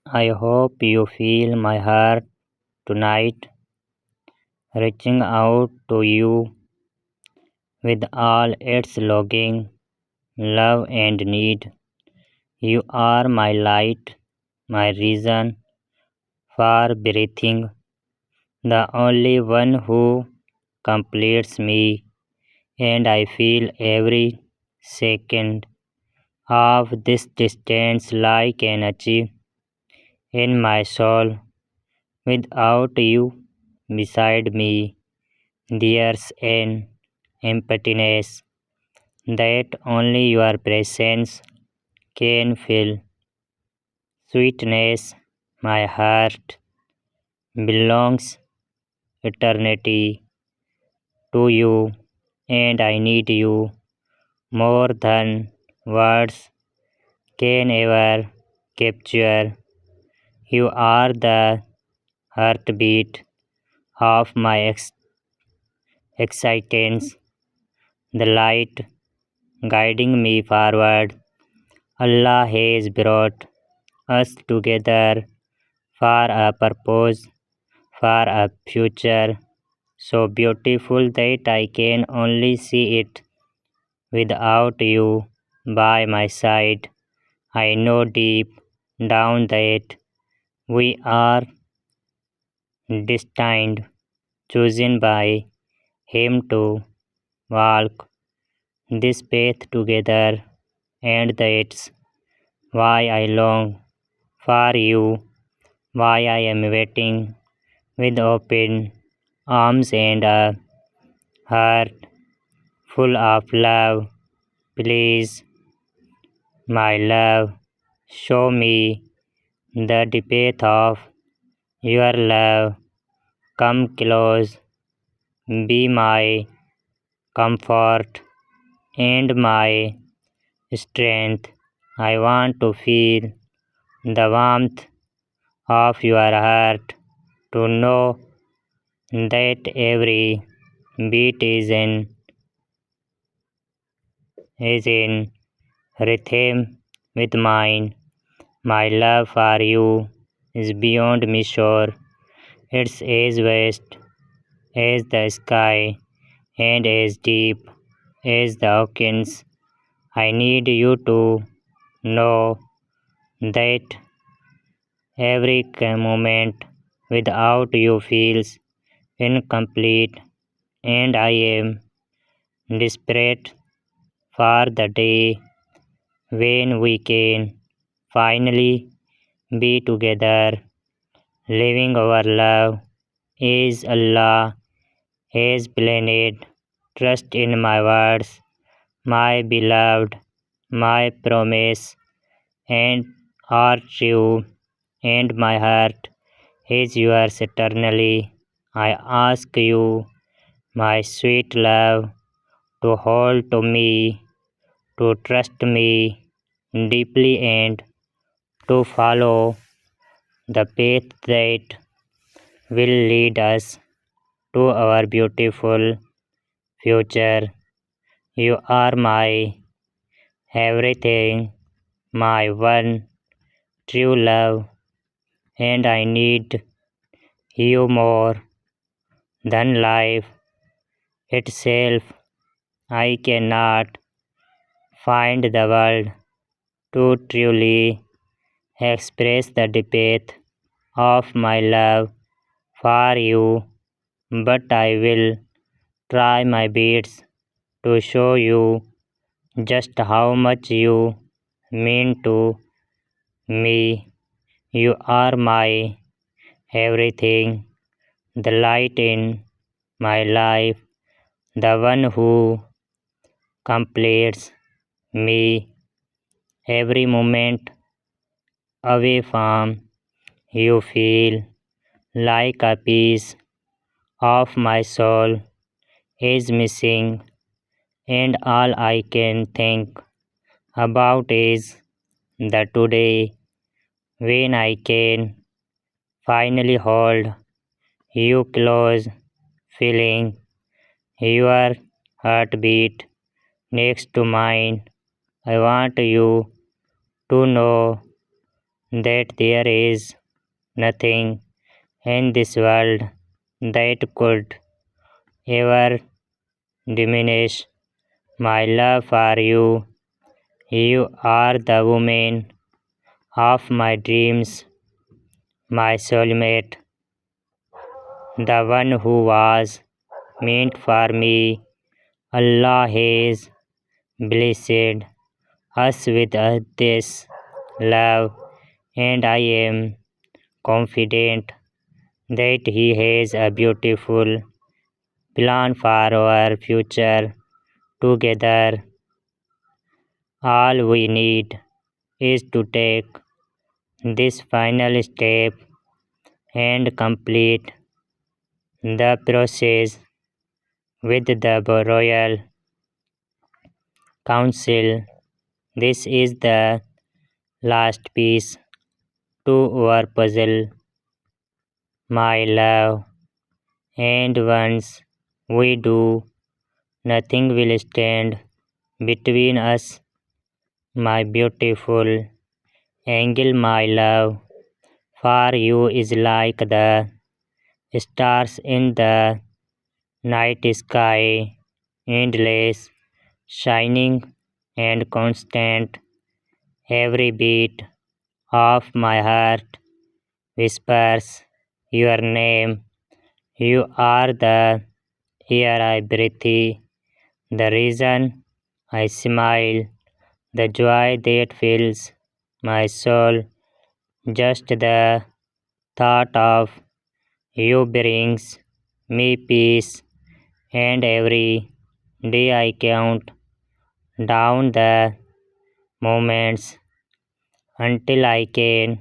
I hope you feel my heart tonight, reaching out to you with all its longing, love, and need. You are my light, my reason for breathing, the only one who completes me, and I feel every second of this distance like an achieve in my soul. Without you beside me, there's an emptiness that only your presence can fill. Sweetness, my heart belongs eternity to you, and I need you more than words can ever capture. You are the heartbeat of my existence, the light guiding me forward. Allah has brought us together for a purpose, for a future so beautiful that I can only see it without you by my side. I know deep down that we are destined, chosen by Him to walk this path together, and that's why I long for you, why I am waiting with open arms and a heart full of love. Please, my love, show me the depth of your love. Come close, be my comfort and my strength. I want to feel the warmth of your heart, to know that every beat is in rhythm with mine. My love for you is beyond measure. It's as vast as the sky and as deep as the oceans. I need you to know that every moment without you feels incomplete, and I am desperate for the day when we can finally be together, living our love as Allah has planned. Trust in my words, my beloved, my promise, and are true, and my heart is yours eternally. I ask you, my sweet love, to hold to me, to trust me deeply, and to follow the path that will lead us to our beautiful future. You are my everything, my one true love, and I need you more than life itself. I cannot find the word to truly express the depth of my love for you, but I will try my best to show you just how much you mean to me. You are my everything, the light in my life, the one who completes me every moment away from you. Feel like a piece of my soul is missing, and all I can think about is the today when I can finally hold you close, feeling your heartbeat next to mine. I want you to know that there is nothing in this world that could ever diminish my love for you. You are the woman of my dreams, my soulmate, the one who was meant for me. Allah has blessed us with this love, and I am confident that He has a beautiful plan for our future together. All we need is to take this final step and complete the process with the Royal Council. This is the last piece to our puzzle, my love, and once we do, nothing will stand between us, my beautiful angel. My love for you is like the stars in the night sky, endless, shining and constant. Every beat of my heart whispers your name. You are the air I breathe, the reason I smile, the joy that fills my soul. Just the thought of you brings me peace, and every day I count down the moments until I can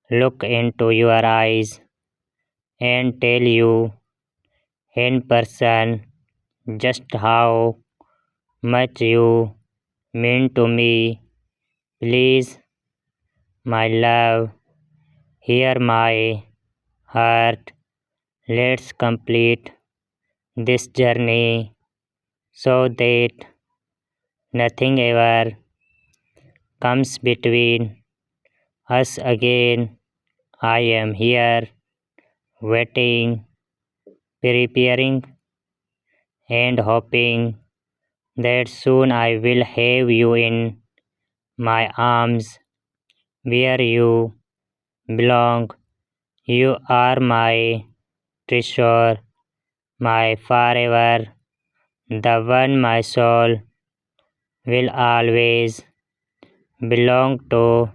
look into your eyes and tell you in person just how much you mean to me. Please, my love, hear my heart. Let's complete this journey so that nothing ever comes between us again. I am here, waiting, preparing, and hoping that soon I will have you in my arms where you belong. You are my treasure, my forever, the one my soul will always belong to.